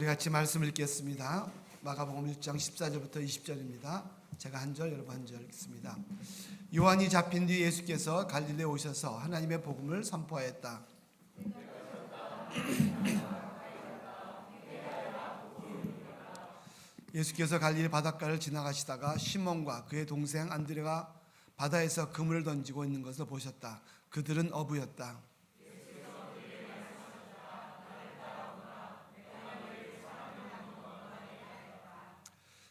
같이 말씀을 읽겠습니다. 마가복음 1장 14절부터 20절입니다. 제가 한 절, 여러분 한 절 읽겠습니다. 요한이 잡힌 뒤 예수께서 갈릴리에 오셔서 하나님의 복음을 선포하였다. 예수께서 갈릴리 바닷가를 지나가시다가 시몬과 그의 동생 안드레가 바다에서 그물을 던지고 있는 것을 보셨다. 그들은 어부였다.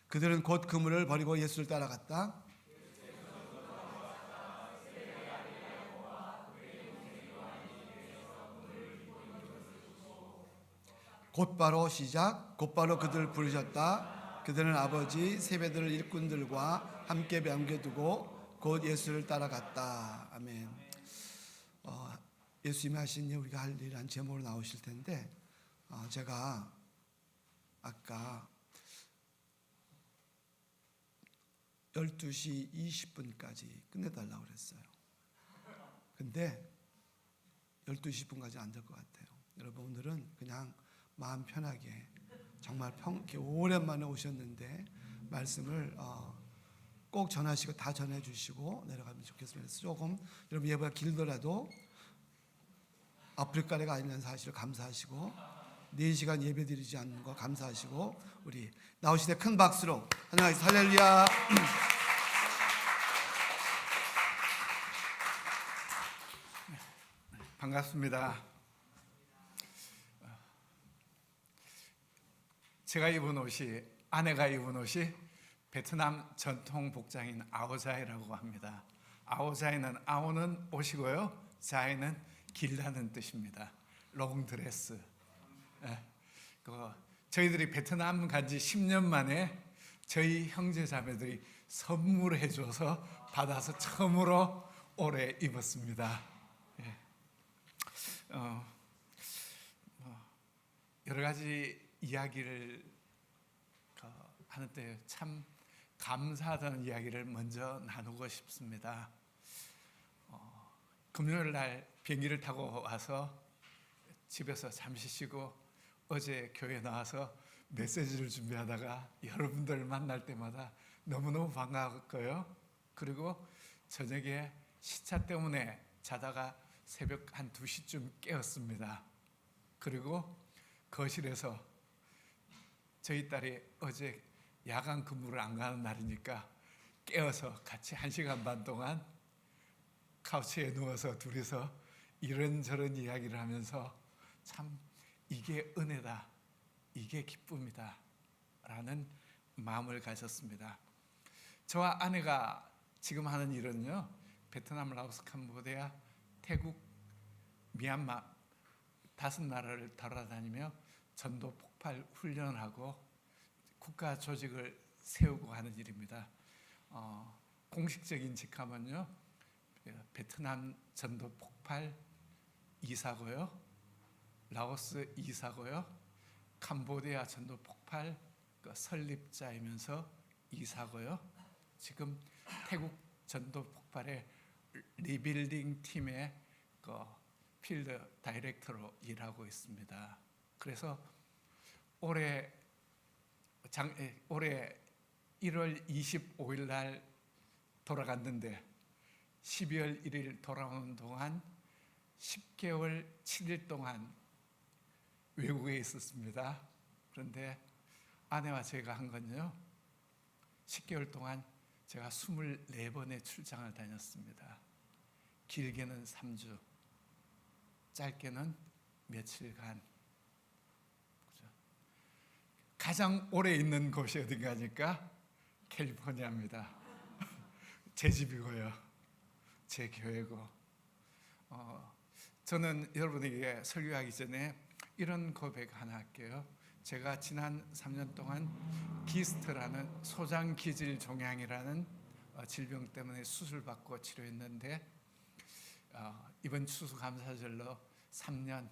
그들은 곧 그물을 버리고 예수를 따라갔다. 곧바로 그들을 부르셨다. 그들은 아버지 세베드를 일꾼들과 함께 남겨두고 곧 예수를 따라갔다. 아멘. 예수님이 하신 우리가 할 일이란 제목으로 나오실 텐데 제가 아까 12시 20분까지 끝내달라고 그랬어요. 근데 12시 10분까지 안 될 것 같아요. 여러분 오늘은 그냥 마음 편하게 정말 오랜만에 오셨는데 말씀을 꼭 전하시고 다 전해주시고 내려가면 좋겠습니다. 조금 여러분 예배가 길더라도 아프리카가 아니라는 사실을 감사하시고 4시간 예배 드리지 않는 거 감사하시고 우리 나오실 때 큰 박수로 하나님 할렐루야. 반갑습니다. 제가 입은 옷이, 아내가 입은 옷이 베트남 전통 복장인 아오자이라고 합니다. 아오자이는 아오는 옷이고요, 자이는 길다는 뜻입니다. 롱드레스. 저희들이 베트남 간지 10년 만에 저희 형제 자매들이 선물해 줘서 받아서 처음으로 올해 입었습니다. 여러 가지 이야기를 하는 때 참 감사하다는 이야기를 먼저 나누고 싶습니다. 금요일 날 비행기를 타고 와서 집에서 잠시 쉬고 어제 교회 나와서 메시지를 준비하다가 여러분들 만날 때마다 너무너무 반가웠고요. 그리고 저녁에 시차 때문에 자다가 새벽 한 2시쯤 깨었습니다. 그리고 거실에서 저희 딸이 어제 야간 근무를 안 가는 날이니까 깨어서 같이 1시간 반 동안 카우치에 누워서 둘이서 이런저런 이야기를 하면서 참 이게 은혜다, 이게 기쁨이다 라는 마음을 가졌습니다. 저와 아내가 지금 하는 일은요, 베트남, 라오스, 캄보디아, 태국, 미얀마 5나라를 돌아다니며 전도 폭발 훈련하고 국가 조직을 세우고 하는 일입니다. 공식적인 직함은요, 베트남 전도 폭발 이사고요, 라오스 이사고요, 캄보디아 전도 폭발 설립자이면서 이사고요, 지금 태국 전도 폭발의 리빌딩 팀의 필드 다이렉터로 일하고 있습니다. 그래서 올해 1월 25일 날 돌아갔는데 12월 1일 돌아오는 동안 10개월 7일 동안 외국에 있었습니다. 그런데 아내와 제가 한 건요, 10개월 동안 제가 24번의 출장을 다녔습니다. 길게는 3주, 짧게는 며칠간. 가장 오래 있는 곳이 어딘가 하니까 캘리포니아입니다. 제 집이고요, 제 교회고. 저는 여러분에게 설교하기 전에 이런 고백 하나 할게요. 제가 지난 3년 동안 기스트라는 소장기질 종양이라는 질병 때문에 수술받고 치료했는데 이번 추수감사절로 3년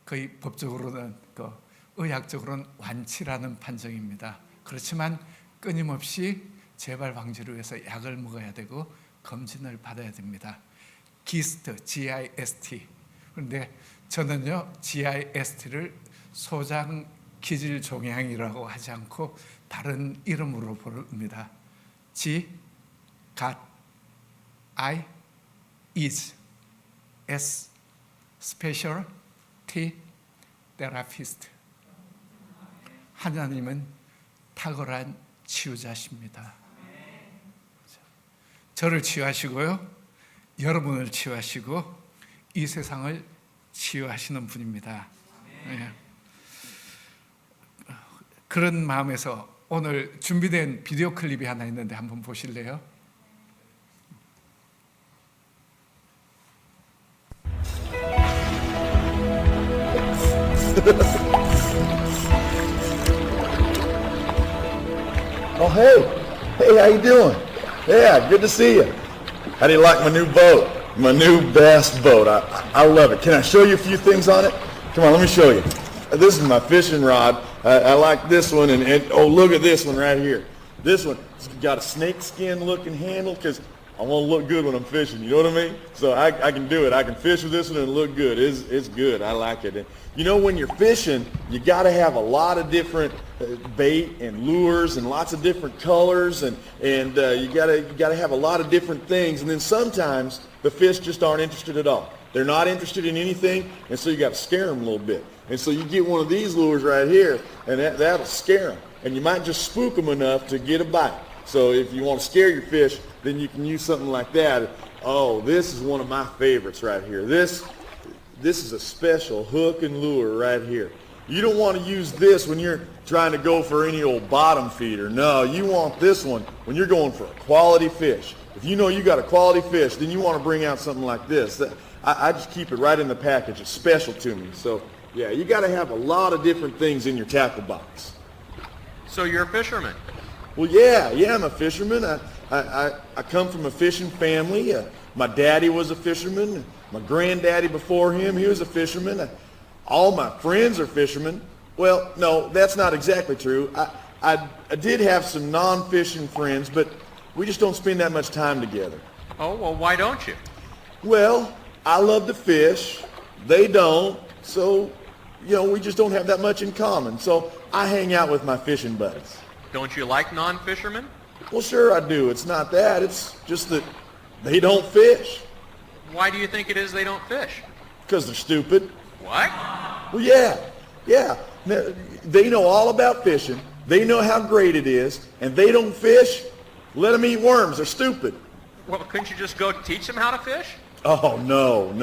거의 법적으로는 의학적으로는 완치라는 판정입니다. 그렇지만 끊임없이 재발 방지를 위해서 약을 먹어야 되고 검진을 받아야 됩니다. 기스트, GIST. 그런데 저는요, GIST를 소장 기질 종양이라고 하지 않고 다른 이름으로 부릅니다. G, got, I, is, S, special, T, therapist. 하나님은 탁월한 치유자십니다. 저를 치유하시고요, 여러분을 치유하시고 이 세상을 치유하시는 분입니다. 네. 그런 마음에서 오늘 준비된 비디오 클립이 하나 있는데 한번 보실래요? Oh, hey, how you doing? Yeah, good to see you. How do you like my new boat? My new bass boat. I love it. Can I show you a few things on it? Come on, let me show you. This is my fishing rod. I like this one, and oh, look at this one right here. This one, it's got a snakeskin looking handle because I want to look good when I'm fishing. You know what I mean? So I can do it. I can fish with this one and look good. It's good. I like it. And, you know, when you're fishing, you got to have a lot of different bait and lures and lots of different colors, and you gotta have a lot of different things. And then sometimes the fish just aren't interested at all. They're not interested in anything, and so you got to scare them a little bit. And so you get one of these lures right here, and that'll scare them. And you might just spook them enough to get a bite. So if you want to scare your fish, then you can use something like that. Oh, this is one of my favorites right here. This is a special hook and lure right here. You don't want to use this when you're trying to go for any old bottom feeder. No, you want this one when you're going for a quality fish. If you know you got a quality fish, then you want to bring out something like this. I just keep it right in the package. It's special to me. So, yeah, you got to have a lot of different things in your tackle box. So you're a fisherman? Well, yeah, I'm a fisherman. I come from a fishing family. My daddy was a fisherman. My granddaddy before him, he was a fisherman. All my friends are fishermen. Well, no, that's not exactly true. I did have some non-fishing friends, but we just don't spend that much time together. Oh, well, why don't you? Well, I love to fish. They don't. So, you know, we just don't have that much in common. So I hang out with my fishing buddies. Don't you like non-fishermen? Well, sure I do. It's not that. It's just that they don't fish. Why do you think it is they don't fish? Because they're stupid. What? Well, yeah. They know all about fishing. They know how great it is, and they don't fish. Let them eat worms. They're stupid. Well, couldn't you just go teach them how to fish? Oh, no.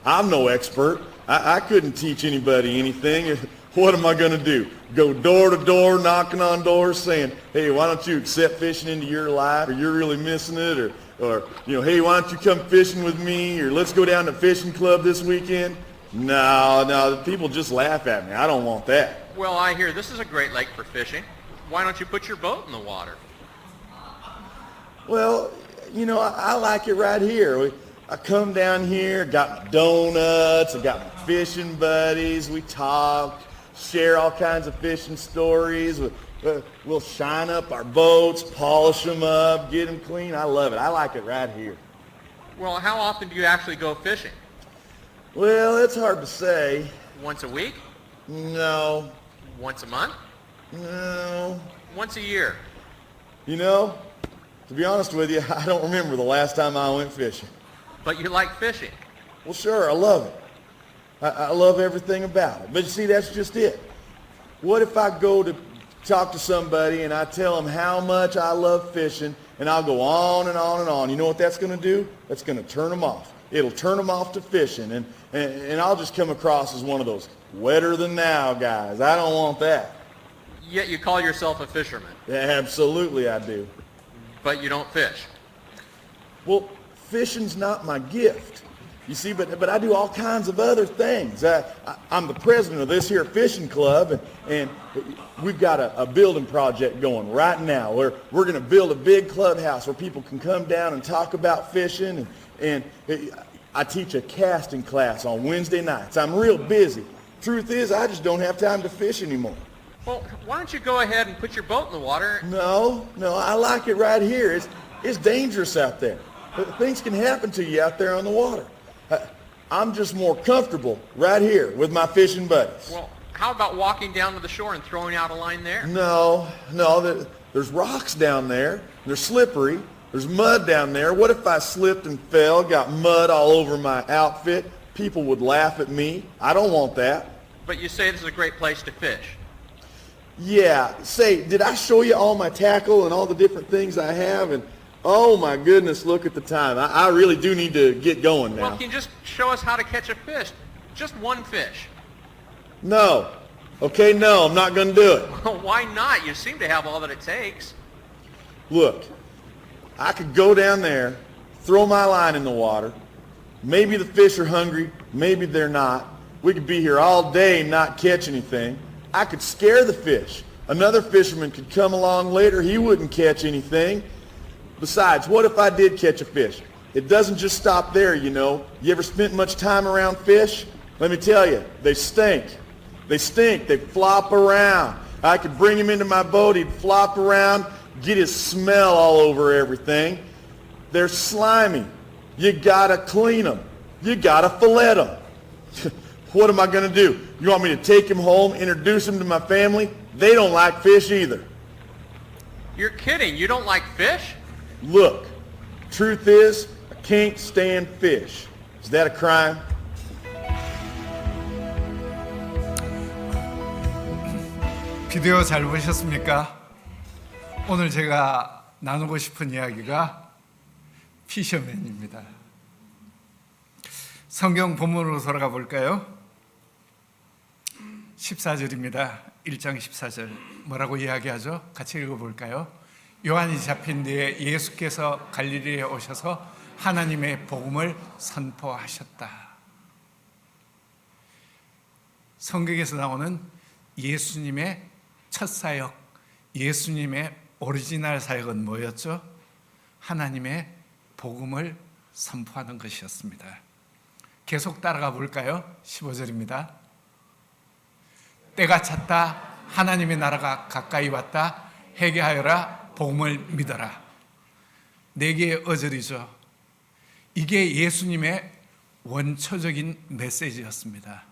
I'm no expert. I couldn't teach anybody anything. What am I going to do? Go door to door, knocking on doors, saying, hey, why don't you accept fishing into your life, or you're really missing it, or you know, hey, why don't you come fishing with me, or let's go down to fishing club this weekend? No, people just laugh at me. I don't want that. Well, I hear this is a great lake for fishing. Why don't you put your boat in the water? Well, you know, I like it right here. I come down here, got my donuts, I got my fishing buddies, we talk, share all kinds of fishing stories. We'll shine up our boats, polish them up, get them clean. I love it. I like it right here. Well, how often do you actually go fishing? Well, it's hard to say. Once a week? No. Once a month? No. Once a year? You know, to be honest with you, I don't remember the last time I went fishing. But you like fishing? Well, sure, I love it. I love everything about it. But you see, that's just it. What if I go to talk to somebody and I tell them how much I love fishing, and I'll go on and on and on? You know what that's going to do? That's going to turn them off. It'll turn them off to fishing, and I'll just come across as one of those wetter than thou guys. I don't want that. Yet you call yourself a fisherman. Yeah, absolutely I do. But you don't fish. Well, fishing's not my gift. You see, but I do all kinds of other things. I'm the president of this here fishing club, and we've got a building project going right now where we're going to build a big clubhouse where people can come down and talk about fishing, and I teach a casting class on Wednesday nights. I'm real busy. Truth is, I just don't have time to fish anymore. Well, why don't you go ahead and put your boat in the water? No, I like it right here. It's dangerous out there. Things can happen to you out there on the water. I'm just more comfortable right here with my fishing buddies. Well, How about walking down to the shore and throwing out a line there? No, there's rocks down there. They're slippery. There's mud down there. What if I slipped and fell, got mud all over my outfit? People would laugh at me. I don't want that. But you say this is a great place to fish. Yeah, say, did I show you all my tackle and all the different things I have? And oh my goodness, look at the time. I really do need to get going Well, now. can you just show us how to catch a fish? Just one fish. No. Okay, no, I'm not going to do it. Well, why not? You seem to have all that it takes. Look, I could go down there, throw my line in the water. Maybe the fish are hungry, maybe they're not. We could be here all day and not catch anything. I could scare the fish. Another fisherman could come along later, he wouldn't catch anything. Besides, what if I did catch a fish? It doesn't just stop there, you know. You ever spent much time around fish? Let me tell you, they stink. They stink. They flop around. I could bring him into my boat. He'd flop around, get his smell all over everything. They're slimy. You gotta clean them. You gotta fillet them. What am I gonna do? You want me to take him home, introduce him to my family? They don't like fish either. You're kidding. You don't like fish? Look, truth is, I can't stand fish. Is that a crime? 비디오 잘 보셨습니까? 오늘 제가 나누고 싶은 이야기가 피셔맨입니다. 성경 본문으로 돌아가 볼까요? 14절입니다. 1장 14절 뭐라고 이야기하죠? 같이 읽어볼까요? 요한이 잡힌 뒤에 예수께서 갈릴리에 오셔서 하나님의 복음을 선포하셨다. 성경에서 나오는 예수님의 첫 사역, 예수님의 오리지널 사역은 뭐였죠? 하나님의 복음을 선포하는 것이었습니다. 계속 따라가 볼까요? 15절입니다. 때가 찼다. 하나님의 나라가 가까이 왔다. 회개하여라. 복음을 믿어라. 4개의 어절이죠. 이게 예수님의 원초적인 메시지였습니다.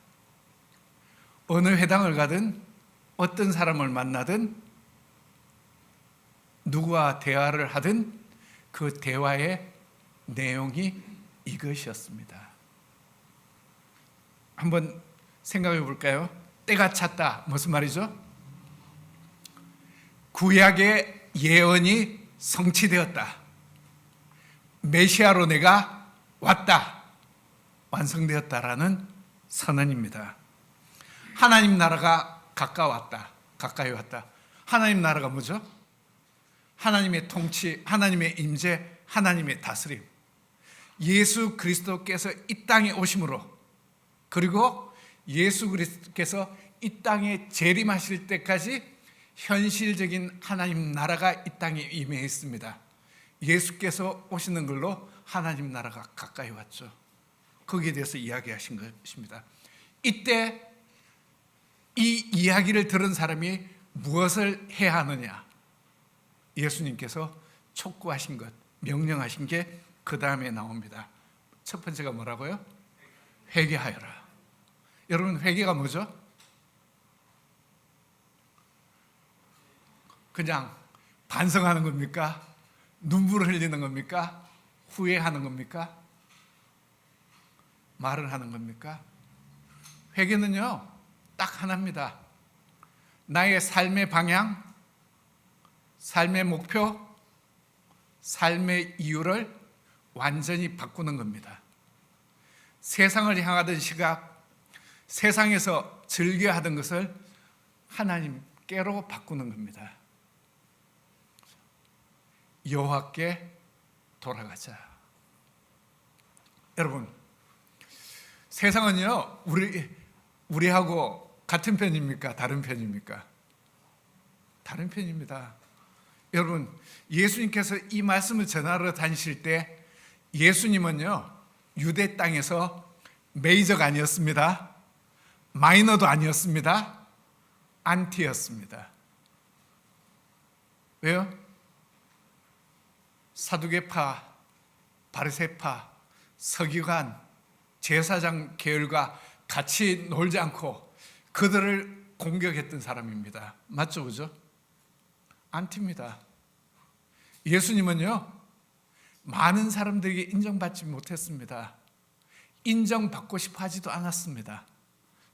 어느 회당을 가든 어떤 사람을 만나든 누구와 대화를 하든 그 대화의 내용이 이것이었습니다. 한번 생각해 볼까요? 때가 찼다. 무슨 말이죠? 구약의 예언이 성취되었다. 메시아로 내가 왔다. 완성되었다라는 선언입니다. 하나님 나라가 가까웠다. 가까이 왔다. 하나님 나라가 뭐죠? 하나님의 통치, 하나님의 임재, 하나님의 다스림. 예수 그리스도께서 이 땅에 오심으로, 그리고 예수 그리스도께서 이 땅에 재림하실 때까지 현실적인 하나님 나라가 이 땅에 임해 있습니다. 예수께서 오시는 걸로 하나님 나라가 가까이 왔죠. 거기에 대해서 이야기하신 것입니다. 이때 이 이야기를 들은 사람이 무엇을 해야 하느냐? 예수님께서 촉구하신 것, 명령하신 게 그 다음에 나옵니다. 첫 번째가 뭐라고요? 회개하여라. 여러분, 회개가 뭐죠? 그냥 반성하는 겁니까? 눈물을 흘리는 겁니까? 후회하는 겁니까? 말을 하는 겁니까? 회개는요, 딱 하나입니다. 나의 삶의 방향, 삶의 목표, 삶의 이유를 완전히 바꾸는 겁니다. 세상을 향하던 시각, 세상에서 즐겨하던 것을 하나님께로 바꾸는 겁니다. 여호와께 돌아가자. 여러분, 세상은요, 우리하고 같은 편입니까? 다른 편입니까? 다른 편입니다. 여러분, 예수님께서 이 말씀을 전하러 다니실 때 예수님은요, 유대 땅에서 메이저가 아니었습니다. 마이너도 아니었습니다. 안티였습니다. 왜요? 사두개파, 바리새파, 서기관, 제사장 계열과 같이 놀지 않고 그들을 공격했던 사람입니다. 맞죠, 그죠? 안티입니다. 예수님은요, 많은 사람들에게 인정받지 못했습니다. 인정받고 싶어 하지도 않았습니다.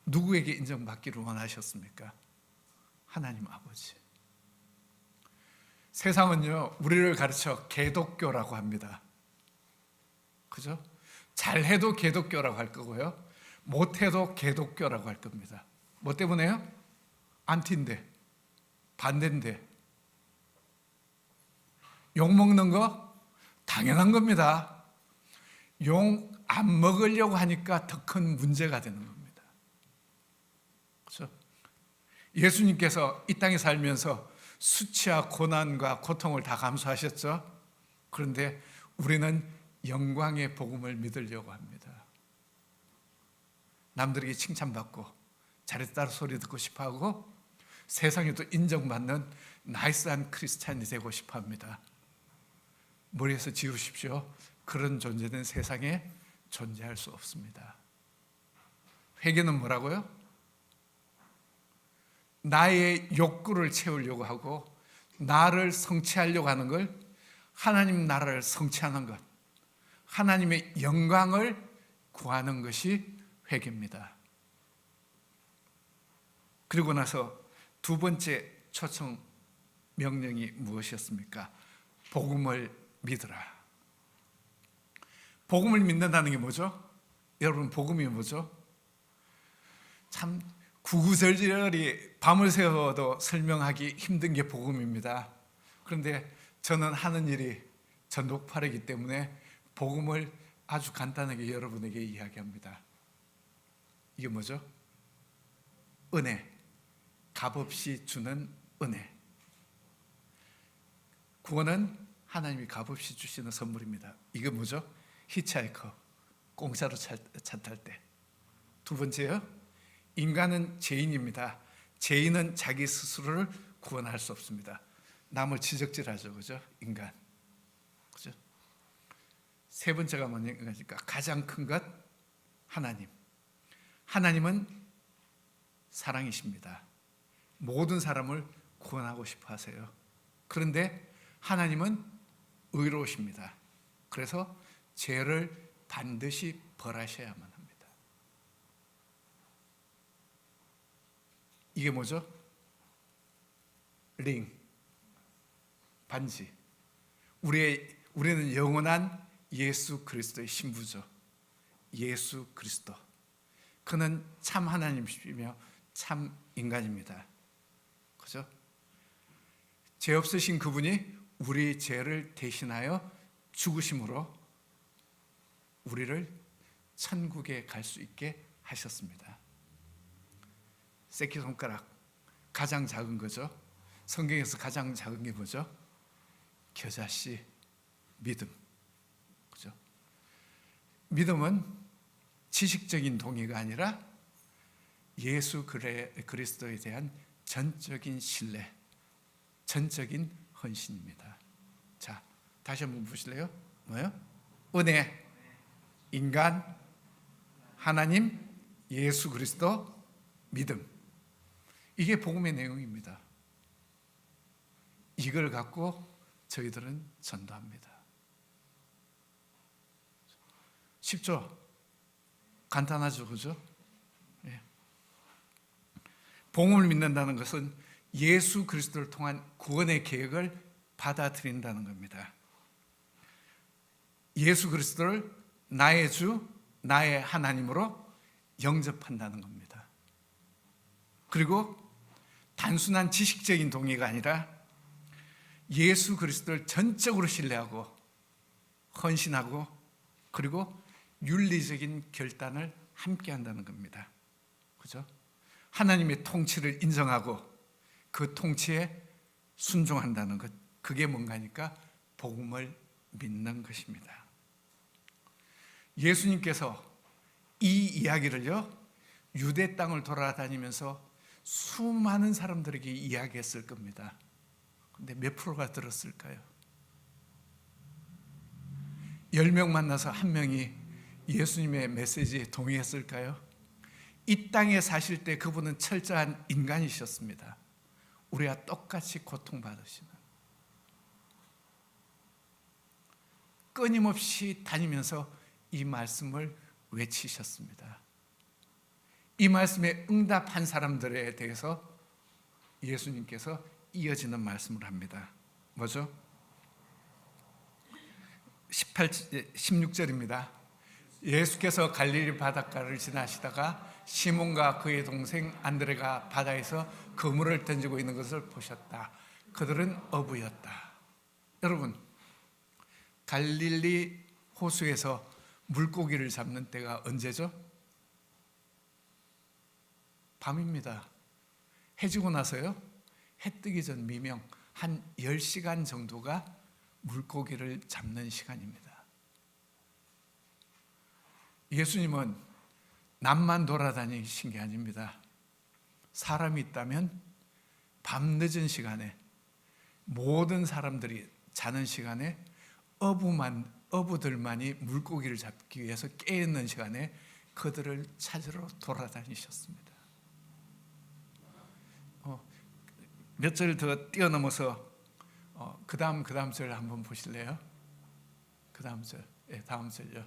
누구에게 인정받기를 원하셨습니까? 하나님 아버지. 세상은요, 우리를 가르쳐 개독교라고 합니다. 그죠? 잘해도 개독교라고 할 거고요, 못해도 개독교라고 할 겁니다. 뭐 때문에요? 안티인데, 반대인데. 욕먹는 거 당연한 겁니다. 욕 안 먹으려고 하니까 더 큰 문제가 되는 겁니다. 그렇죠? 예수님께서 이 땅에 살면서 수치와 고난과 고통을 다 감수하셨죠? 그런데 우리는 영광의 복음을 믿으려고 합니다. 남들에게 칭찬받고 잘했다는 소리 듣고 싶어하고 세상에도 인정받는 나이스한 크리스찬이 되고 싶어합니다. 머리에서 지우십시오. 그런 존재는 세상에 존재할 수 없습니다. 회개는 뭐라고요? 나의 욕구를 채우려고 하고 나를 성취하려고 하는 걸, 하나님 나라를 성취하는 것, 하나님의 영광을 구하는 것이 회개입니다. 그리고 나서 두 번째 초청 명령이 무엇이었습니까? 복음을 믿으라. 복음을 믿는다는 게 뭐죠? 여러분, 복음이 뭐죠? 참 구구절절히 밤을 새워도 설명하기 힘든 게 복음입니다. 그런데 저는 하는 일이 전도파이기 때문에 복음을 아주 간단하게 여러분에게 이야기합니다. 이게 뭐죠? 은혜, 값없이 주는 은혜. 구원은 하나님이 값없이 주시는 선물입니다. 이게 뭐죠? 히치하이커, 공짜로 차 탈 때. 두 번째요, 인간은 죄인입니다. 죄인은 자기 스스로를 구원할 수 없습니다. 남을 지적질하죠, 그죠? 인간, 그죠? 세 번째가 뭐니까 가장 큰 것, 하나님. 하나님은 사랑이십니다. 모든 사람을 구원하고 싶어 하세요. 그런데 하나님은 의로우십니다. 그래서 죄를 반드시 벌하셔야만 합니다. 이게 뭐죠? 링, 반지. 우리는 영원한 예수 그리스도의 신부죠. 예수 그리스도. 그는 참 하나님이시며 참 인간입니다. 그죠? 죄 없으신 그분이 우리 죄를 대신하여 죽으심으로 우리를 천국에 갈 수 있게 하셨습니다. 새끼손가락, 가장 작은 거죠. 성경에서 가장 작은 게 뭐죠? 겨자씨, 믿음. 그죠? 믿음은 지식적인 동의가 아니라 예수 그리스도에 대한 전적인 신뢰, 전적인 헌신입니다. 자, 다시 한번 보실래요? 뭐요? 은혜, 인간, 하나님, 예수 그리스도, 믿음. 이게 복음의 내용입니다. 이걸 갖고 저희들은 전도합니다. 쉽죠? 간단하죠, 그죠? 예. 복음을 믿는다는 것은 예수 그리스도를 통한 구원의 계획을 받아들인다는 겁니다. 예수 그리스도를 나의 주, 나의 하나님으로 영접한다는 겁니다. 그리고 단순한 지식적인 동의가 아니라 예수 그리스도를 전적으로 신뢰하고 헌신하고 그리고 윤리적인 결단을 함께 한다는 겁니다. 그죠? 하나님의 통치를 인정하고 그 통치에 순종한다는 것, 그게 뭔가니까 복음을 믿는 것입니다. 예수님께서 이 이야기를요, 유대 땅을 돌아다니면서 수많은 사람들에게 이야기했을 겁니다. 근데 몇 프로가 들었을까요? 10명 만나서 한 명이 예수님의 메시지에 동의했을까요? 이 땅에 사실 때 그분은 철저한 인간이셨습니다. 우리와 똑같이 고통받으시는, 끊임없이 다니면서 이 말씀을 외치셨습니다. 이 말씀에 응답한 사람들에 대해서 예수님께서 이어지는 말씀을 합니다. 뭐죠? 16절입니다. 예수께서 갈릴리 바닷가를 지나시다가 시몬과 그의 동생 안드레가 바다에서 그물을 던지고 있는 것을 보셨다. 그들은 어부였다. 여러분, 갈릴리 호수에서 물고기를 잡는 때가 언제죠? 밤입니다. 해 지고 나서요, 해 뜨기 전 미명 한 10시간 정도가 물고기를 잡는 시간입니다. 예수님은 낮만 돌아다니신 게 아닙니다. 사람이 있다면 밤늦은 시간에, 모든 사람들이 자는 시간에 어부들만이 물고기를 잡기 위해서 깨어있는 시간에 그들을 찾으러 돌아다니셨습니다. 몇 절 더 뛰어넘어서 그 다음 절 한번 보실래요? 그 다음 절, 다음 절요.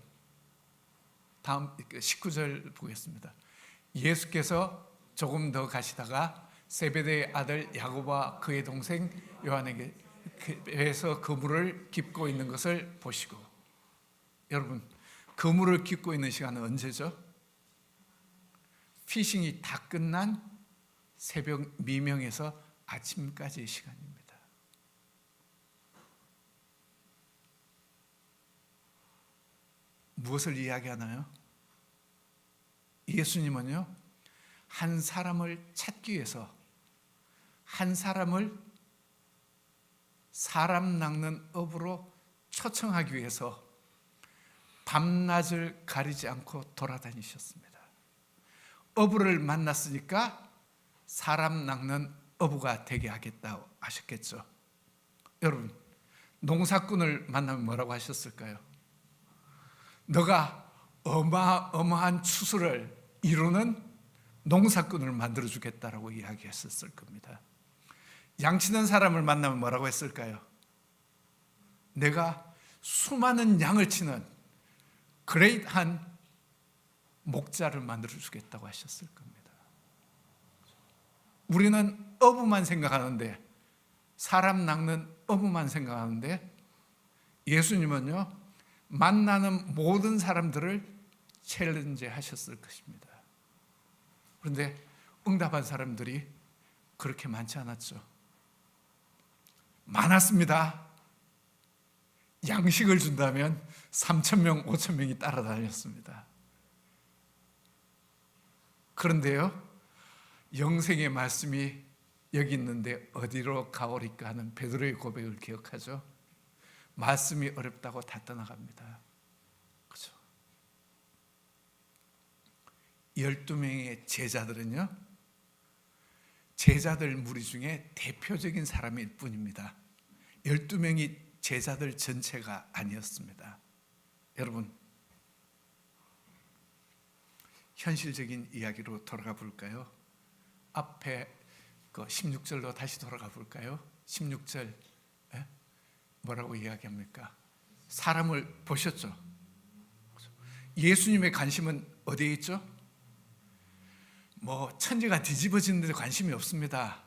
다음 19절 보겠습니다. 예수께서 조금 더 가시다가 세베대의 아들 야고보와 그의 동생 요한에게 배에서 그물을 깁고 있는 것을 보시고, 여러분, 그물을 깁고 있는 시간은 언제죠? 피싱이 다 끝난 새벽 미명에서 아침까지의 시간입니다. 무엇을 이야기하나요? 예수님은요, 한 사람을 찾기 위해서, 한 사람을 사람 낚는 업으로 초청하기 위해서 밤낮을 가리지 않고 돌아다니셨습니다. 어부를 만났으니까 사람 낚는 어부가 되게 하겠다고 하셨겠죠. 여러분, 농사꾼을 만나면 뭐라고 하셨을까요? 너가 어마어마한 추수를 이루는 농사꾼을 만들어 주겠다라고 이야기했었을 겁니다. 양치는 사람을 만나면 뭐라고 했을까요? 내가 수많은 양을 치는 그레이트한 목자를 만들어 주겠다고 하셨을 겁니다. 우리는 어부만 생각하는데, 사람 낚는 어부만 생각하는데, 예수님은요, 만나는 모든 사람들을 챌린지 하셨을 것입니다. 그런데 응답한 사람들이 그렇게 많지 않았죠. 많았습니다. 양식을 준다면 3,000명, 5,000명이 따라다녔습니다. 그런데요, 영생의 말씀이 여기 있는데 어디로 가오리까 하는 베드로의 고백을 기억하죠. 말씀이 어렵다고 다 떠나갑니다. 그렇죠? 12명의 제자들은요, 제자들 무리 중에 대표적인 사람일 뿐입니다. 12명이 제자들 전체가 아니었습니다. 여러분, 현실적인 이야기로 돌아가 볼까요? 앞에 그 16절로 다시 돌아가 볼까요? 16절 뭐라고 이야기합니까? 사람을 보셨죠? 예수님의 관심은 어디에 있죠? 뭐 천지가 뒤집어지는 데 관심이 없습니다.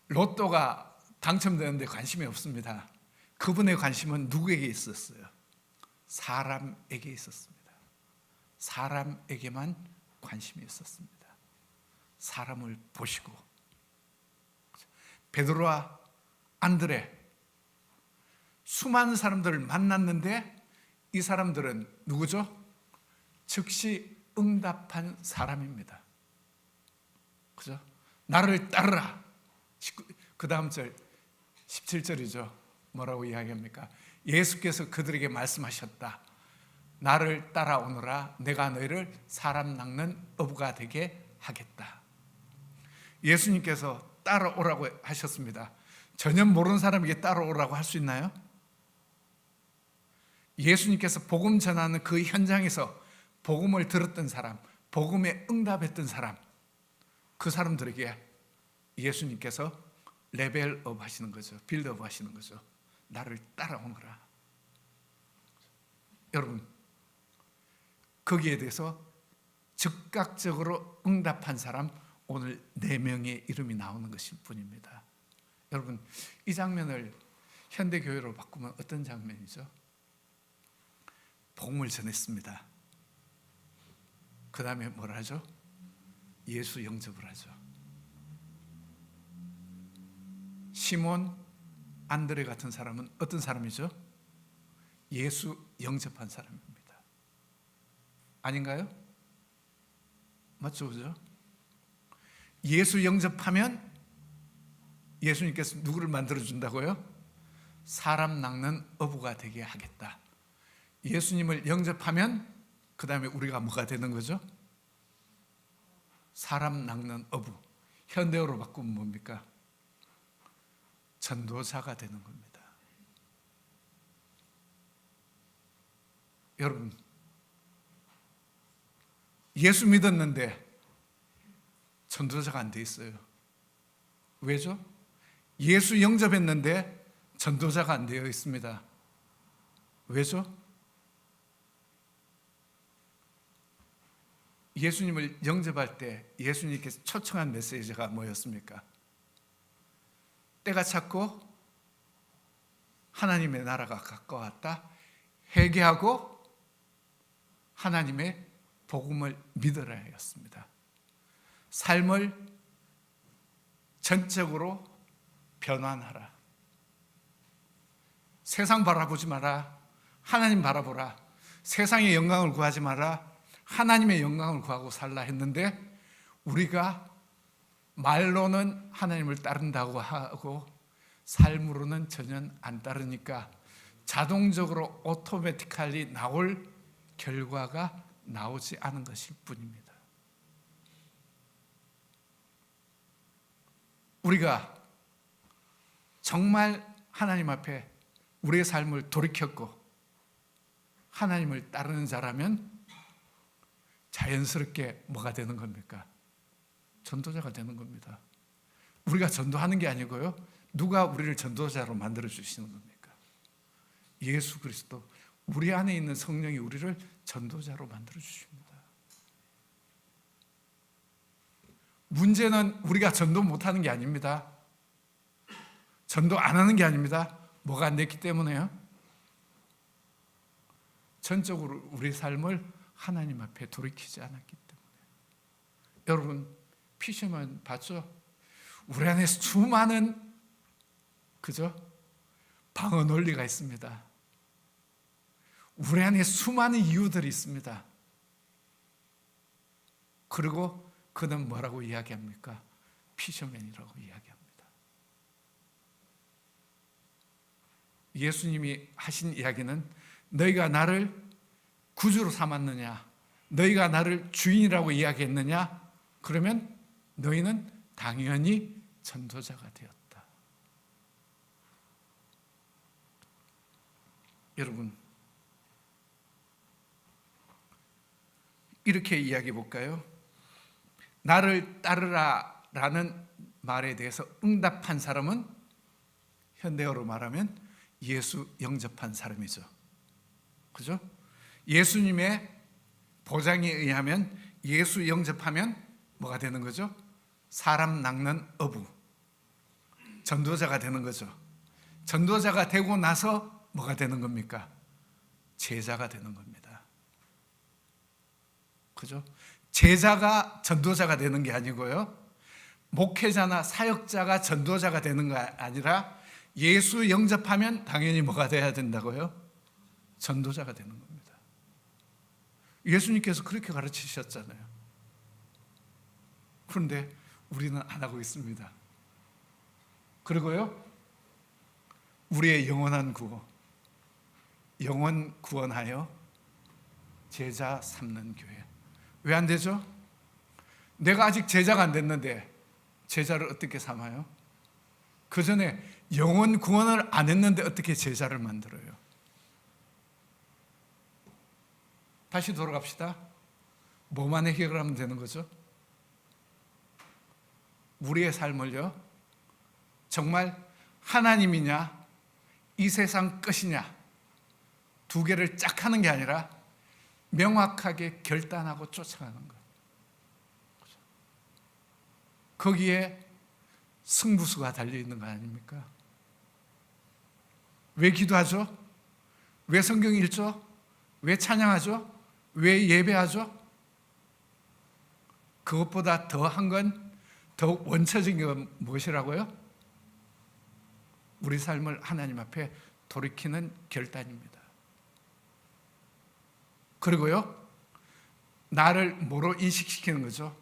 로또가 당첨되는 데 관심이 없습니다. 그분의 관심은 누구에게 있었어요? 사람에게 있었습니다. 사람에게만 관심이 있었습니다. 사람을 보시고, 베드로와 안드레, 수많은 사람들을 만났는데 이 사람들은 누구죠? 즉시 응답한 사람입니다. 그죠? 나를 따르라. 그 다음 절 17절이죠. 뭐라고 이야기합니까? 예수께서 그들에게 말씀하셨다. 나를 따라오너라. 내가 너희를 사람 낚는 어부가 되게 하겠다. 예수님께서 따라오라고 하셨습니다. 전혀 모르는 사람에게 따라오라고 할 수 있나요? 예수님께서 복음 전하는 그 현장에서 복음을 들었던 사람, 복음에 응답했던 사람, 그 사람들에게 예수님께서 레벨업 하시는 거죠. 빌드업 하시는 거죠. 나를 따라오너라. 여러분, 거기에 대해서 즉각적으로 응답한 사람 오늘 4명의 이름이 나오는 것일 뿐입니다. 여러분, 이 장면을 현대교회로 바꾸면 어떤 장면이죠? 복음을 전했습니다. 그 다음에 뭘 하죠? 예수 영접을 하죠. 시몬, 안드레 같은 사람은 어떤 사람이죠? 예수 영접한 사람입니다. 아닌가요? 맞죠? 그죠? 예수 영접하면 예수님께서 누구를 만들어준다고요? 사람 낚는 어부가 되게 하겠다. 예수님을 영접하면 그 다음에 우리가 뭐가 되는 거죠? 사람 낚는 어부. 현대어로 바꾸면 뭡니까? 전도자가 되는 겁니다. 여러분, 예수 믿었는데 전도자가 안 돼 있어요. 왜죠? 예수 영접했는데 전도자가 안 되어 있습니다. 왜죠? 예수님을 영접할 때 예수님께서 초청한 메시지가 뭐였습니까? 때가 찼고 하나님의 나라가 가까웠다. 회개하고 하나님의 복음을 믿으라였습니다. 삶을 전적으로 변환하라. 세상 바라보지 마라. 하나님 바라보라. 세상의 영광을 구하지 마라. 하나님의 영광을 구하고 살라 했는데 우리가 말로는 하나님을 따른다고 하고 삶으로는 전혀 안 따르니까 자동적으로 오토매티컬리 나올 결과가 나오지 않은 것일 뿐입니다. 우리가 정말 하나님 앞에 우리의 삶을 돌이켰고 하나님을 따르는 자라면 자연스럽게 뭐가 되는 겁니까? 전도자가 되는 겁니다. 우리가 전도하는 게 아니고요. 누가 우리를 전도자로 만들어 주시는 겁니까? 예수 그리스도, 우리 안에 있는 성령이 우리를 전도자로 만들어 주십니다. 문제는 우리가 전도 못하는 게 아닙니다. 전도 안 하는 게 아닙니다. 뭐가 안 됐기 때문에요? 전적으로 우리 삶을 하나님 앞에 돌이키지 않았기 때문에. 여러분, 피셔먼 봤죠? 우리 안에 수많은 그죠? 방어 논리가 있습니다. 우리 안에 수많은 이유들이 있습니다. 그리고 그는 뭐라고 이야기합니까? 피셔맨이라고 이야기합니다. 예수님이 하신 이야기는 너희가 나를 구주로 삼았느냐? 너희가 나를 주인이라고 이야기했느냐? 그러면 너희는 당연히 전도자가 되었다. 여러분, 이렇게 이야기해 볼까요? 나를 따르라 라는 말에 대해서 응답한 사람은 현대어로 말하면 예수 영접한 사람이죠. 그죠? 예수님의 보장에 의하면 예수 영접하면 뭐가 되는 거죠? 사람 낚는 어부, 전도자가 되는 거죠. 전도자가 되고 나서 뭐가 되는 겁니까? 제자가 되는 겁니다. 그죠? 제자가 전도자가 되는 게 아니고요. 목회자나 사역자가 전도자가 되는 거 아니라 예수 영접하면 당연히 뭐가 돼야 된다고요? 전도자가 되는 겁니다. 예수님께서 그렇게 가르치셨잖아요. 그런데 우리는 안 하고 있습니다. 그리고요, 우리의 영원한 구원, 영원 구원하여 제자 삼는 교회. 왜 안 되죠? 내가 아직 제자가 안 됐는데 제자를 어떻게 삼아요? 그 전에 영원 구원을 안 했는데 어떻게 제자를 만들어요? 다시 돌아갑시다. 뭐만 해결하면 되는 거죠? 우리의 삶을요, 정말 하나님이냐 이 세상 끝이냐 두 개를 짝 하는 게 아니라 명확하게 결단하고 쫓아가는 거예요. 거기에 승부수가 달려있는 거 아닙니까? 왜 기도하죠? 왜 성경 읽죠? 왜 찬양하죠? 왜 예배하죠? 그것보다 더한 건, 더 원초적인 건 무엇이라고요? 우리 삶을 하나님 앞에 돌이키는 결단입니다. 그리고요, 나를 뭐로 인식시키는 거죠?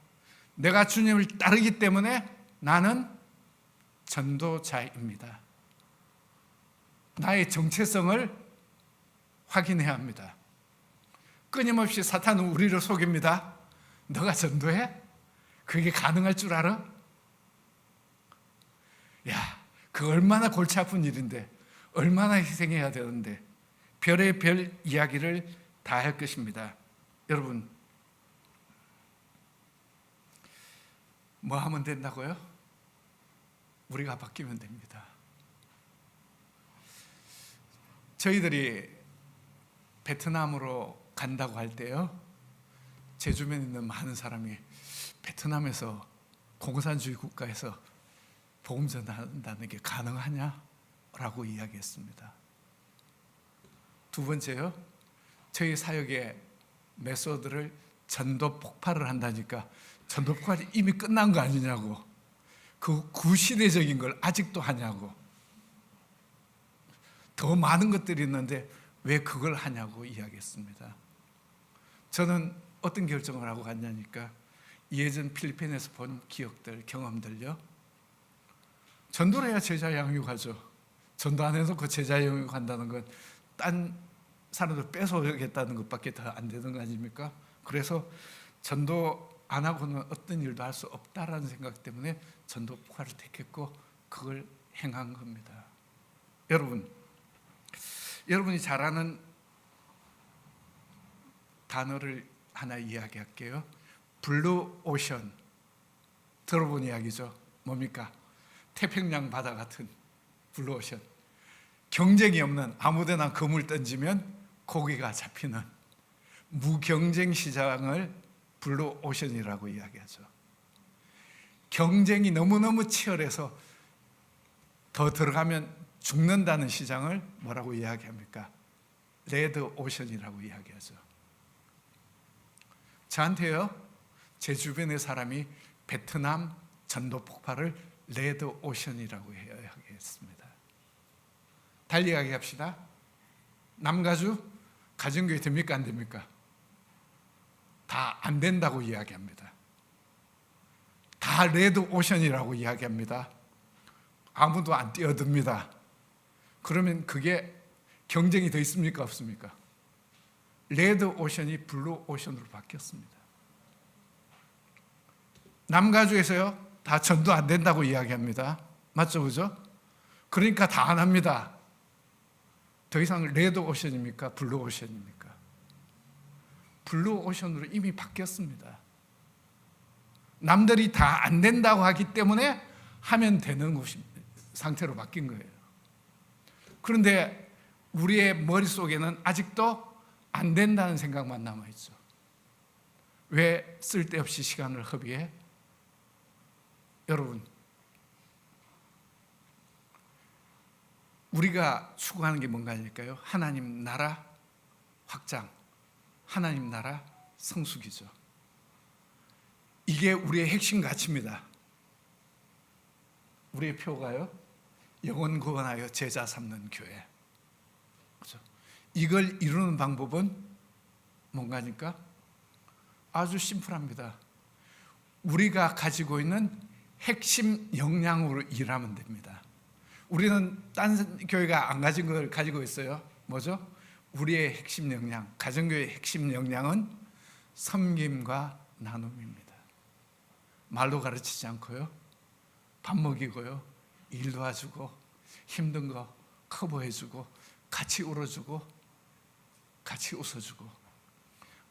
내가 주님을 따르기 때문에 나는 전도자입니다. 나의 정체성을 확인해야 합니다. 끊임없이 사탄은 우리를 속입니다. 너가 전도해? 그게 가능할 줄 알아? 야, 그 얼마나 골치 아픈 일인데, 얼마나 희생해야 되는데, 별의 별 이야기를 다 할 것입니다. 여러분, 뭐 하면 된다고요? 우리가 바뀌면 됩니다. 저희들이 베트남으로 간다고 할 때요, 제 주변에 있는 많은 사람이 베트남에서 공산주의 국가에서 복음 전한다는 게 가능하냐? 라고 이야기했습니다. 두 번째요, 저희 사역의 메소드를 전도 폭발을 한다니까 전도 폭발이 이미 끝난 거 아니냐고, 그 구시대적인 걸 아직도 하냐고, 더 많은 것들이 있는데 왜 그걸 하냐고 이야기했습니다. 저는 어떤 결정을 하고 갔냐니까, 예전 필리핀에서 본 기억들, 경험들요, 전도를 해야 제자 양육하죠. 전도 안 해서 그 제자 양육한다는 건 딴 사람들 뺏어오겠다는 것밖에 더 안 되는 거 아닙니까? 그래서 전도 안 하고는 어떤 일도 할 수 없다라는 생각 때문에 전도 폭발을 택했고 그걸 행한 겁니다. 여러분이 잘 아는 단어를 하나 이야기할게요. 블루 오션, 들어본 이야기죠. 뭡니까? 태평양 바다 같은 블루 오션. 경쟁이 없는, 아무데나 그물 던지면 고기가 잡히는 무경쟁 시장을 블루 오션이라고 이야기하죠. 경쟁이 너무너무 치열해서 더 들어가면 죽는다는 시장을 뭐라고 이야기합니까? 레드 오션이라고 이야기하죠. 저한테요, 제 주변의 사람이 베트남 전도 폭발을 레드 오션이라고 이야기했습니다. 달리 이야기합시다. 남가주 가정교회 됩니까 안 됩니까? 다 안 된다고 이야기합니다. 다 레드 오션이라고 이야기합니다. 아무도 안 뛰어듭니다. 그러면 그게 경쟁이 더 있습니까 없습니까? 레드 오션이 블루 오션으로 바뀌었습니다. 남가주에서요, 다 전도 안 된다고 이야기합니다. 맞죠, 그죠? 그러니까 다 안 합니다. 더 이상 레드 오션입니까? 블루 오션입니까? 블루 오션으로 이미 바뀌었습니다. 남들이 다 안 된다고 하기 때문에 하면 되는 상태로 바뀐 거예요. 그런데 우리의 머릿속에는 아직도 안 된다는 생각만 남아있죠. 왜 쓸데없이 시간을 허비해? 여러분, 우리가 추구하는 게 뭔가일까요? 하나님 나라 확장, 하나님 나라 성숙이죠. 이게 우리의 핵심 가치입니다. 우리의 표가요, 영혼 구원하여 제자 삼는 교회. 그렇죠? 이걸 이루는 방법은 뭔가니까? 아주 심플합니다. 우리가 가지고 있는 핵심 역량으로 일하면 됩니다. 우리는 딴 교회가 안 가진 걸 가지고 있어요. 뭐죠? 우리의 핵심 역량, 가정교회의 핵심 역량은 섬김과 나눔입니다. 말로 가르치지 않고요, 밥 먹이고요, 일 도와주고, 힘든 거 커버해주고, 같이 울어주고, 같이 웃어주고,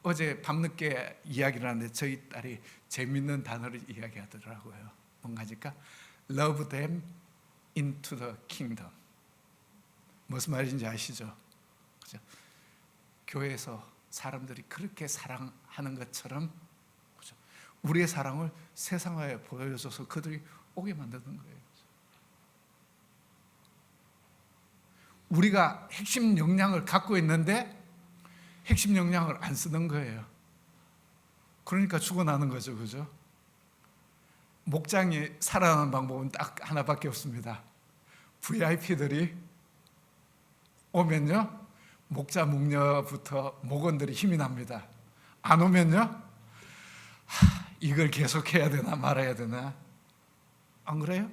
어제 밤늦게 이야기를 하는데 저희 딸이 재밌는 단어를 이야기하더라고요. 뭔가니까 Love them into the kingdom. 무슨 말인지 아시죠? 그죠? 교회에서 사람들이 그렇게 사랑하는 것처럼, 그죠? 우리의 사랑을 세상에 보여줘서 그들이 오게 만드는 거예요. 우리가 핵심 역량을 갖고 있는데 핵심 역량을 안 쓰는 거예요. 그러니까 죽어나는 거죠, 그죠? 목장이 살아나는 방법은 딱 하나밖에 없습니다. VIP들이 오면요, 목자 목녀부터 목원들이 힘이 납니다. 안 오면요, 이걸 계속해야 되나 말아야 되나, 안 그래요?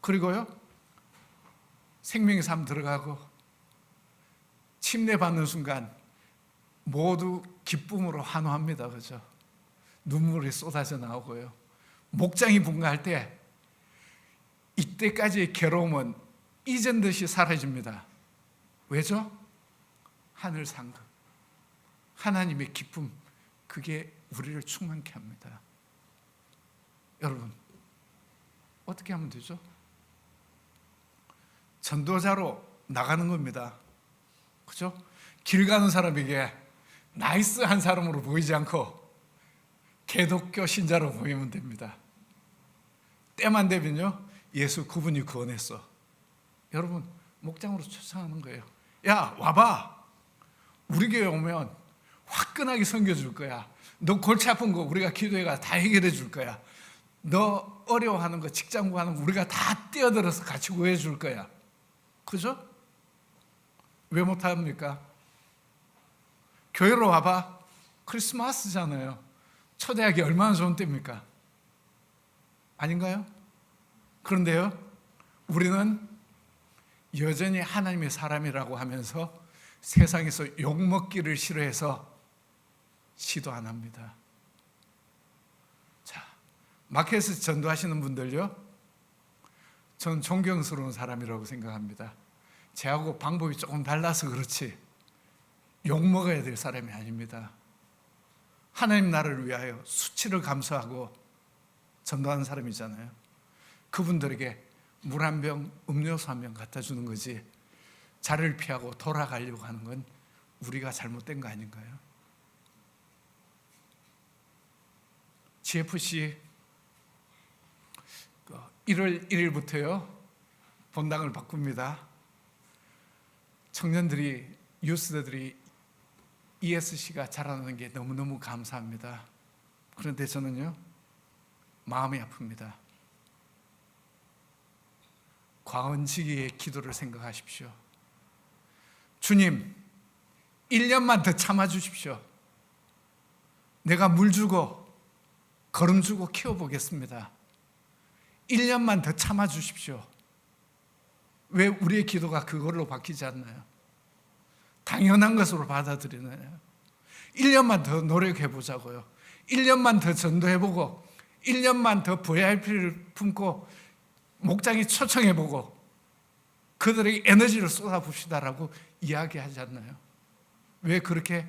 그리고요, 생명의 삶 들어가고 침례 받는 순간 모두 기쁨으로 환호합니다. 그죠? 눈물이 쏟아져 나오고요. 목장이 분가할 때 이때까지의 괴로움은 이전 듯이 사라집니다. 왜죠? 하늘 상급, 하나님의 기쁨, 그게 우리를 충만케 합니다. 여러분, 어떻게 하면 되죠? 전도자로 나가는 겁니다. 그죠? 길 가는 사람에게 나이스한 사람으로 보이지 않고 개독교 신자로 보이면 됩니다. 때만 되면요, 예수 그분이 구원했어. 여러분, 목장으로 초청하는 거예요. 야, 와봐. 우리 교회 오면 화끈하게 섬겨줄 거야. 너 골치 아픈 거 우리가 기도회가 다 해결해 줄 거야. 너 어려워하는 거, 직장 구하는 거 우리가 다 뛰어들어서 같이 구해 줄 거야. 그죠? 왜 못합니까? 교회로 와봐. 크리스마스잖아요. 초대하기 얼마나 좋은 때입니까? 아닌가요? 그런데요, 우리는 여전히 하나님의 사람이라고 하면서 세상에서 욕먹기를 싫어해서 시도 안 합니다. 자, 마켓에서 전도하시는 분들요, 전 존경스러운 사람이라고 생각합니다. 제하고 방법이 조금 달라서 그렇지 욕먹어야 될 사람이 아닙니다. 하나님 나라를 위하여 수치를 감수하고 전도하는 사람이잖아요. 그분들에게 물 한 병, 음료수 한 병 갖다 주는 거지 자리를 피하고 돌아가려고 하는 건 우리가 잘못된 거 아닌가요? GFC 1월 1일부터요 본당을 바꿉니다. 청년들이, 유스들이 ESC가 자라나는 게 너무너무 감사합니다. 그런데 저는요, 마음이 아픕니다. 과언지기의 기도를 생각하십시오. 주님, 1년만 더 참아주십시오. 내가 물 주고 거름 주고 키워보겠습니다. 1년만 더 참아주십시오. 왜 우리의 기도가 그걸로 바뀌지 않나요? 당연한 것으로 받아들이나요? 1년만 더 노력해보자고요. 1년만 더 전도해보고 1년만 더 VIP를 품고 목장이 초청해보고 그들에게 에너지를 쏟아붓시다라고 이야기하지 않나요? 왜 그렇게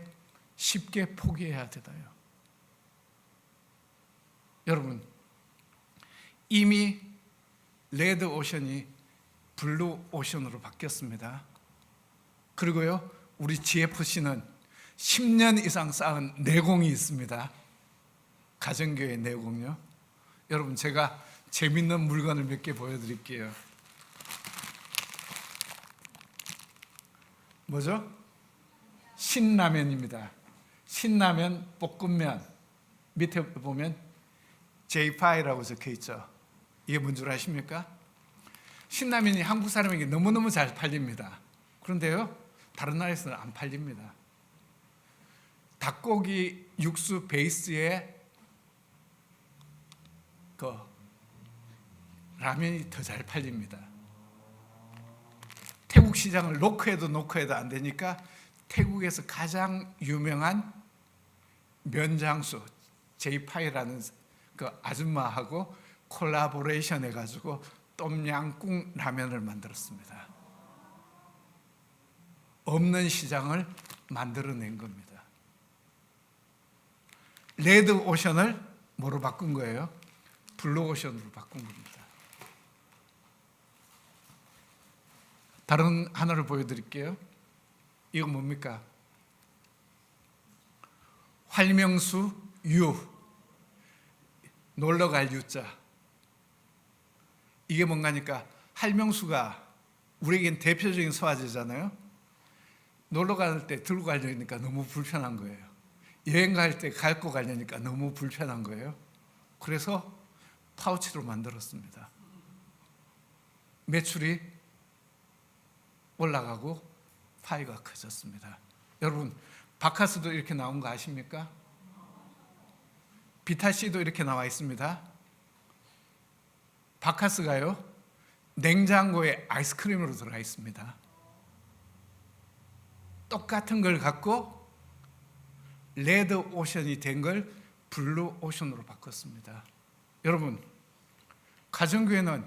쉽게 포기해야 되나요? 여러분, 이미 레드 오션이 블루 오션으로 바뀌었습니다. 그리고요, 우리 GFC는 10년 이상 쌓은 내공이 있습니다. 가정교회 내공요. 여러분, 제가 재밌는 물건을 몇 개 보여드릴게요. 뭐죠? 신라면입니다. 신라면, 볶음면. 밑에 보면 J5라고 적혀 있죠. 이게 뭔 줄 아십니까? 신라면이 한국 사람에게 너무너무 잘 팔립니다. 그런데요, 다른 나라에서는 안 팔립니다. 닭고기 육수 베이스에 그 라면이 더 잘 팔립니다. 태국 시장을 놓고 해도 안 되니까 태국에서 가장 유명한 면장수 제이파이라는 그 아줌마하고 콜라보레이션 해가지고 똠양꿍 라면을 만들었습니다. 없는 시장을 만들어낸 겁니다. 레드 오션을 뭐로 바꾼 거예요? 블루 오션으로 바꾼 겁니다. 다른 하나를 보여드릴게요. 이거 뭡니까? 활명수 유, 놀러갈 유자. 이게 뭔가니까 활명수가 우리에겐 대표적인 소화제잖아요. 놀러 갈 때 들고 가려니까 너무 불편한 거예요. 여행 갈 때 갖고 가려니까 너무 불편한 거예요. 그래서 파우치로 만들었습니다. 매출이 올라가고 파이가 커졌습니다. 여러분, 바카스도 이렇게 나온 거 아십니까? 비타C도 이렇게 나와 있습니다. 바카스가요, 냉장고에 아이스크림으로 들어가 있습니다. 똑같은 걸 갖고 레드 오션이 된 걸 블루 오션으로 바꿨습니다. 여러분, 가정교회는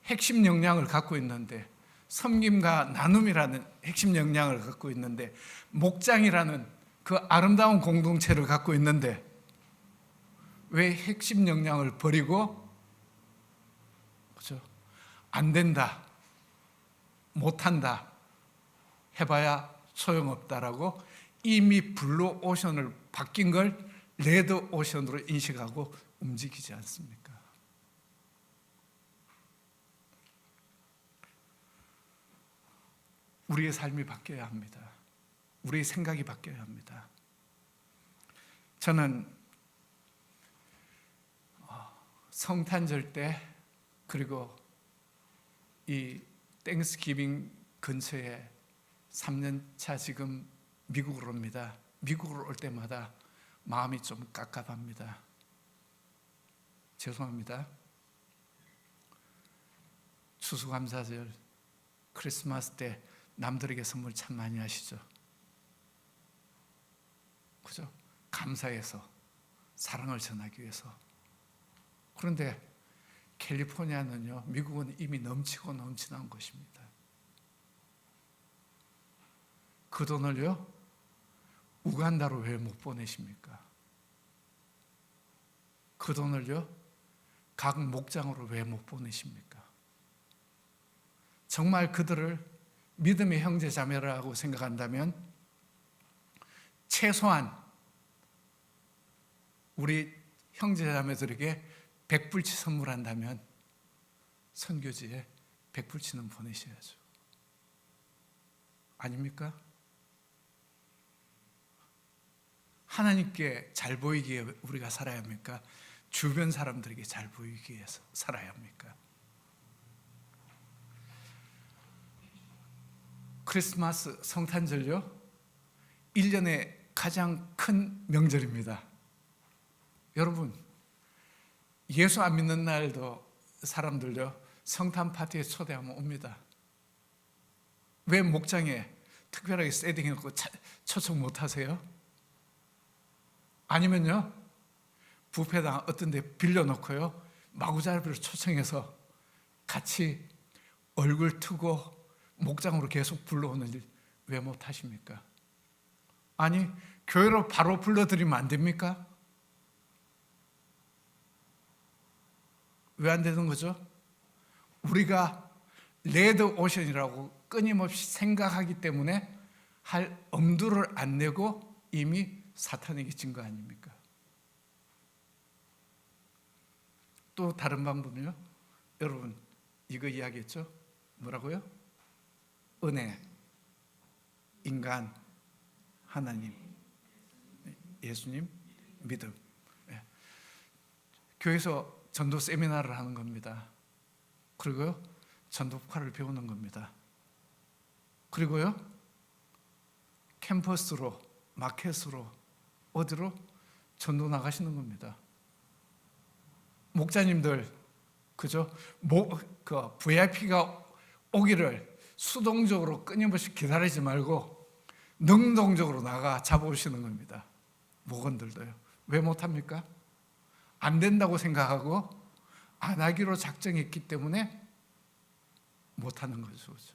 핵심 역량을 갖고 있는데, 섬김과 나눔이라는 핵심 역량을 갖고 있는데, 목장이라는 그 아름다운 공동체를 갖고 있는데, 왜 핵심 역량을 버리고, 그죠? 안 된다, 못한다, 해봐야 소용없다라고 이미 블루 오션을 바뀐 걸 레드 오션으로 인식하고 움직이지 않습니까? 우리의 삶이 바뀌어야 합니다. 우리의 생각이 바뀌어야 합니다. 저는 성탄절 때, 그리고 이 땡스기빙 근처에 3년차 지금 미국으로 옵니다. 미국으로 올 때마다 마음이 좀 깝깝합니다. 죄송합니다. 추수감사절, 크리스마스 때 남들에게 선물 참 많이 하시죠. 그죠? 감사해서, 사랑을 전하기 위해서. 그런데 캘리포니아는요, 미국은 이미 넘치고 넘치는 것입니다. 그 돈을요, 우간다로 왜 못 보내십니까? 그 돈을요, 각 목장으로 왜 못 보내십니까? 정말 그들을 믿음의 형제 자매라고 생각한다면 최소한 우리 형제 자매들에게 100불치 선물한다면 선교지에 100불치는 보내셔야죠. 아닙니까? 하나님께 잘 보이기에 우리가 살아야 합니까? 주변 사람들에게 잘 보이기 위해서 살아야 합니까? 크리스마스, 성탄절요, 1년의 가장 큰 명절입니다. 여러분, 예수 안 믿는 날도 사람들요, 성탄 파티에 초대하면 옵니다. 왜 목장에 특별하게 세팅해놓고 초청 못 하세요? 아니면요, 뷔페당 어떤 데 빌려놓고요, 마구잡이로 초청해서 같이 얼굴 트고 목장으로 계속 불러오는 일 왜 못 하십니까? 아니, 교회로 바로 불러드리면 안 됩니까? 왜 안 되는 거죠? 우리가 레드 오션이라고 끊임없이 생각하기 때문에 할 엄두를 안 내고 이미 사탄에게 진 거 아닙니까? 또 다른 방법은요, 여러분 이거 이야기했죠? 뭐라고요? 은혜, 인간, 하나님, 예수님, 믿음. 교회에서 전도 세미나를 하는 겁니다. 그리고요, 전도파를 배우는 겁니다. 그리고요, 캠퍼스로, 마켓으로, 어디로? 전도 나가시는 겁니다. 목자님들, 그죠? VIP가 오기를 수동적으로 끊임없이 기다리지 말고 능동적으로 나가 잡아오시는 겁니다. 목원들도요. 왜 못합니까? 안 된다고 생각하고 안 하기로 작정했기 때문에 못하는 거죠. 그렇죠?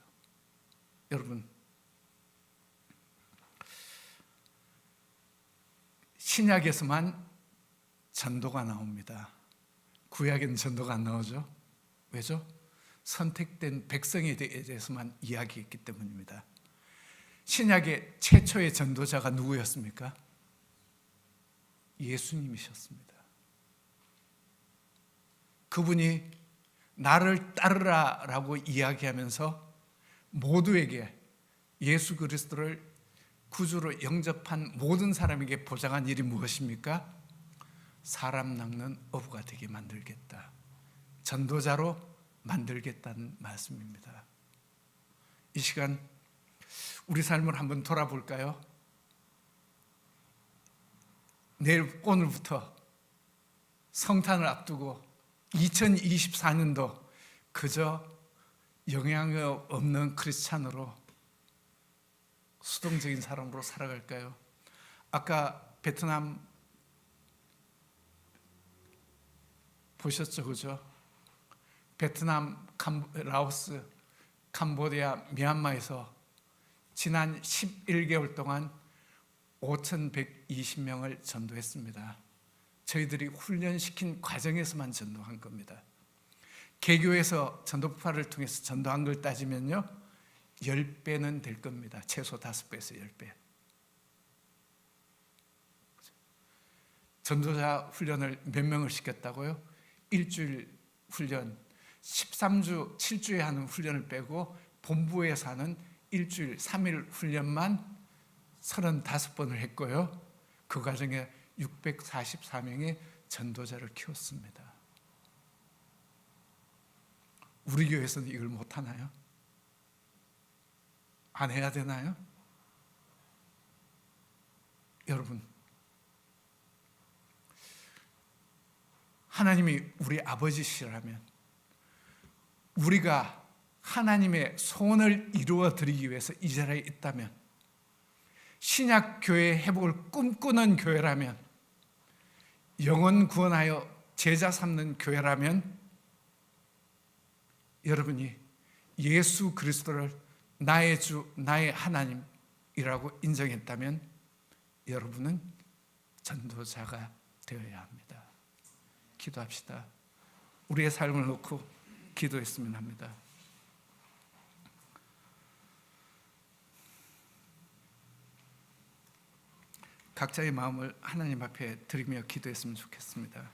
여러분, 신약에서만 전도가 나옵니다. 구약에는 전도가 안 나오죠. 왜죠? 선택된 백성에 대해서만 이야기했기 때문입니다. 신약의 최초의 전도자가 누구였습니까? 예수님이셨습니다. 그분이 나를 따르라라고 이야기하면서 모두에게 예수 그리스도를 구주로 영접한 모든 사람에게 보장한 일이 무엇입니까? 사람 낚는 어부가 되게 만들겠다. 전도자로 만들겠다는 말씀입니다. 이 시간 우리 삶을 한번 돌아볼까요? 오늘부터 성탄을 앞두고 2024년도 그저 영향력 없는 크리스찬으로 수동적인 사람으로 살아갈까요? 아까 베트남 보셨죠, 그죠? 베트남, 라오스, 캄보디아, 미얀마에서 지난 11개월 동안 5,120명을 전도했습니다. 저희들이 훈련시킨 과정에서만 전도한 겁니다. 개교에서 전도파를 통해서 전도한 걸 따지면요 10배는 될 겁니다. 최소 5배에서 10배. 전도자 훈련을 몇 명을 시켰다고요? 일주일 훈련, 13주, 7주에 하는 훈련을 빼고 본부에서 하는 일주일 3일 훈련만 35번을 했고요. 그 과정에 644명의 전도자를 키웠습니다. 우리 교회에서는 이걸 못하나요? 안 해야 되나요? 여러분, 하나님이 우리 아버지시라면 우리가 하나님의 소원을 이루어 드리기 위해서 이 자리에 있다면, 신약 교회의 회복을 꿈꾸는 교회라면, 영혼 구원하여 제자 삼는 교회라면, 여러분이 예수 그리스도를 나의 주, 나의 하나님이라고 인정했다면 여러분은 전도자가 되어야 합니다. 기도합시다. 우리의 삶을 놓고 기도했으면 합니다. 각자의 마음을 하나님 앞에 드리며 기도했으면 좋겠습니다.